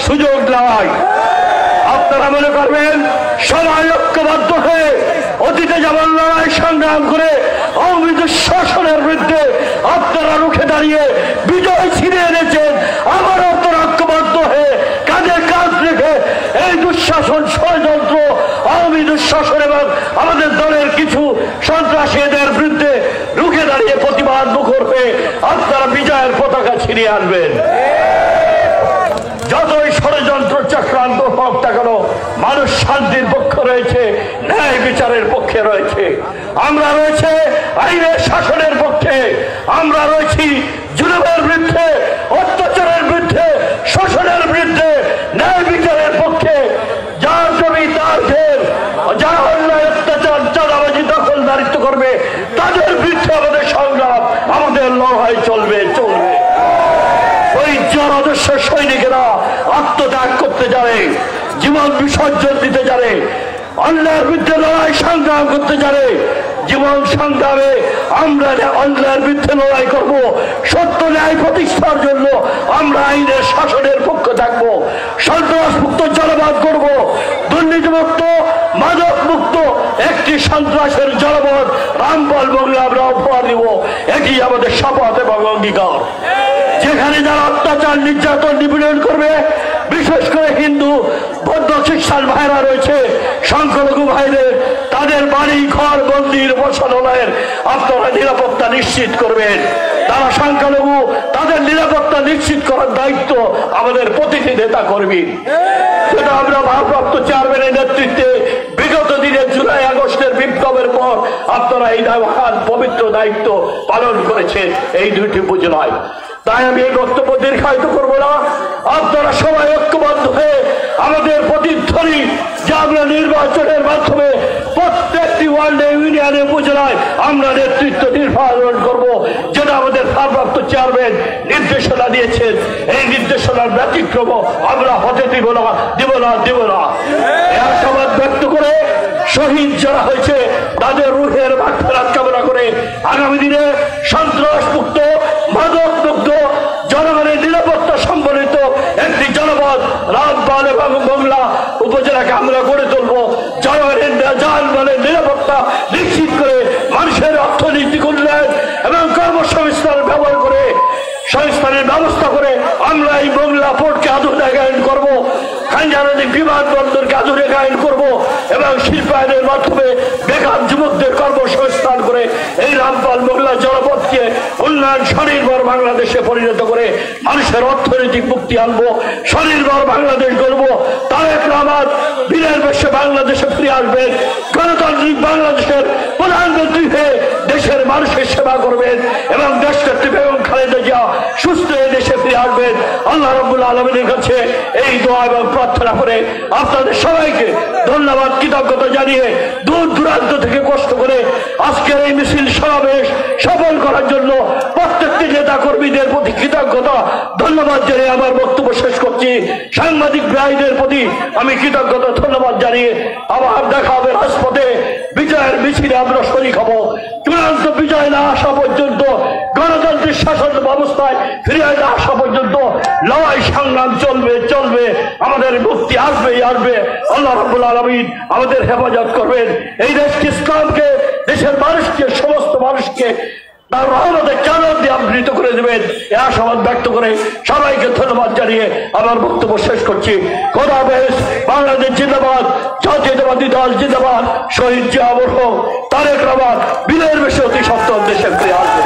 সুযোগ নাই। আপনারা মনে করবেন সবাই ঐক্যবদ্ধ হয়ে অতীতে যেমন লড়াই সংগ্রাম করে আওয়ামী শাসনের বিরুদ্ধে আপনারা রুখে দাঁড়িয়ে বিজয় ছিনিয়ে এনেছেন, আবার আপনারা ঐক্যবদ্ধ হয়ে কাঁধে কাঁধ রেখে এই দুঃশাসন ষড়যন্ত্র আওয়ামী দুঃশাসন এবং আমাদের দলের কিছু সন্ত্রাসীদের বিরুদ্ধে রুখে দাঁড়িয়ে প্রতিবাদ মুখর হয়ে আপনারা বিজয়ের পতাকা ছিনিয়ে আনবেন। যতই ষড়যন্ত্র চক্রান্ত হোক না কেন, মানুষ শান্তির পক্ষে রয়েছে, ন্যায় বিচারের পক্ষে রয়েছে। আমরা রয়েছে আইনের শাসনের পক্ষে, আমরা রয়েছি জুলুমের বিরুদ্ধে, অত্যাচারের বিরুদ্ধে, শোষণের বিরুদ্ধে, ন্যায় বিচারের পক্ষে। যার জমি তার ঘের, যারা অন্যায় অত্যাচার চাঁদাবাজি দখলদারিত্ব করবে তাদের বিরুদ্ধে আমাদের সংগ্রাম, আমাদের লড়াই চলবে চলবে। ওই জনাদর্শ সৈনিকেরা আত্মত্যাগ করতে জানে, জীবন বিসর্জন দিতে জানে, অন্যায়ের বিরুদ্ধে লড়াই সংগ্রাম করতে জানে। জীবন সংগ্রামে আমরা অন্যায়ের বিরুদ্ধে লড়াই করব, সত্য ন্যায় প্রতিষ্ঠার জন্য আমরা আইনের শাসনের পক্ষে থাকব, সন্ত্রাস মুক্ত জনপদ করব, দুর্নীতিমুক্ত মাদক মুক্ত একটি সন্ত্রাসের জনপদ রামপাল বাংলা আমরা উপহার দিব। এটি আমাদের শপথ এবং অঙ্গীকার। যেখানে যারা অত্যাচার নির্যাতন নিপীড়ন করবে, বিশেষ করে হিন্দু বৌদ্ধ খ্রিস্টান ভাইরা রয়েছে, সংখ্যালঘু ভাইদের তাদের বাড়ি ঘর মন্দির বসানোর আপনারা নিরাপত্তা নিশ্চিত করবেন। তারা সংখ্যালঘু, তাদের নিরাপত্তা নিশ্চিত করার দায়িত্ব আমাদের প্রতিটি নেতা কর্মী। সেটা আমরা ভারপ্রাপ্ত চেয়ারম্যানের নেতৃত্বে বিগত দিনে জুলাই আগস্টের বিপ্লবের পর আপনারা এই মহান পবিত্র দায়িত্ব পালন করেছেন এই দুইটি উপজেলায়। তাই আমি এই বক্তব্য দীর্ঘায়িত করবো না। আপনারা সবাই ঐক্যবদ্ধ হয়ে আমাদের প্রতিধ্বনি যে আমরা নির্বাচনের মাধ্যমে প্রত্যেকটি ওয়ার্ডে ইউনিয়নে উপজেলায় আমরা নেতৃত্ব নির্বাচন করব, যেটা আমাদের ভারপ্রাপ্ত চেয়ারম্যান নির্দেশনা দিয়েছেন। এই নির্দেশনার ব্যতিক্রম আমরা হতে দিব না, দিব না, দিব না। এই আশাবাদ ব্যক্ত করে শহীদ যারা হয়েছে তাদের রুহের মাগফিরাত কামনা করে আগামী দিনে সন্ত্রাস মুক্ত মাদক মুক্ত জনগণের নিরাপত্তা সম্বলিত একটি জনপদ রামপাল এবং মোংলা উপজেলাকে আমরা গড়ে তুলব। জনগণের যানবাহনের নিরাপত্তা নিশ্চিত করে মানুষের অর্থনৈতিক উন্নয়ন এবং কর্মসংস্থান ব্যবহার করে সংস্থানের ব্যবস্থা করে আমরা এই মোংলা পোর্টকে আধুনিকায়ন করব, খানজানি বিমানবন্দরকে আধুনিকায়ন করব এবং শিল্পায়নের মাধ্যমে বেকার যুবকদের কর্মসংস্থান করে এই রামপাল মোংলা জনপদকে উন্নয়ন স্বনির্ভর বাংলাদেশে পরিণত করে মানুষের অর্থনৈতিক মুক্তি আনবো, স্বনির্ভর বাংলাদেশ গড়ব। তারেক রহমান বীরের বেশে বাংলাদেশে ফিরে আসবেন, গণতান্ত্রিক বাংলাদেশের প্রধানমন্ত্রী হয়ে দেশের মানুষের সেবা করবেন এবং দেশনেত্রী বেগম খালেদা জিয়া সুস্থ হয়ে দেশে ফিরে আসবেন। আল্লাহ রাব্বুল আলামিনের কাছে এই দোয়া এবং প্রার্থনা করে আপনাদের সবাইকে ধন্যবাদ কৃতজ্ঞতা জানিয়ে দূর দূরান্ত থেকে কষ্ট করে আজকের এই মিছিল সমাবেশ সফল করার জন্য প্রত্যেকটি নেতা কর্মীদের প্রতি কৃতজ্ঞতা ধন্যবাদ জানিয়ে আমার বক্তব্য শেষ করছি। সাংবাদিক ভাইদের প্রতি আমি কৃতজ্ঞতা ধন্যবাদ জানিয়ে আবার দেখা হবে রাজপথে। বিজয়ের মিছিলে আমরা শরীক হব। চূড়ান্ত বিজয় না আসা পর্যন্ত, গণতান্ত্রিক শাসন ব্যবস্থায় ফিরে না আসা পর্যন্ত লড়াই সংগ্রাম চলবে চলবে। আমাদের মুক্তি আসবেই আসবে। আল্লাহ রাব্বুল আলামিন আমাদের হেফাজত করবেন। এই দেশকে, ইসলামকে, দেশের মানুষকে, সমস্ত মানুষকে তার রহমতের চাদর দিয়ে আবৃত করে দেবেন এই আশাবাদ ব্যক্ত করে সবাইকে ধন্যবাদ জানিয়ে আমার বক্তব্য শেষ করছি। খোদা হাফেজ। বাংলাদেশ জিন্দাবাদ, জাতীয়তাবাদী দল জিন্দাবাদ। শহীদ জিয়া মরহুম তারেক রহমান বীরের বেশে অতি সত্তর দেশে ফিরে আসবে।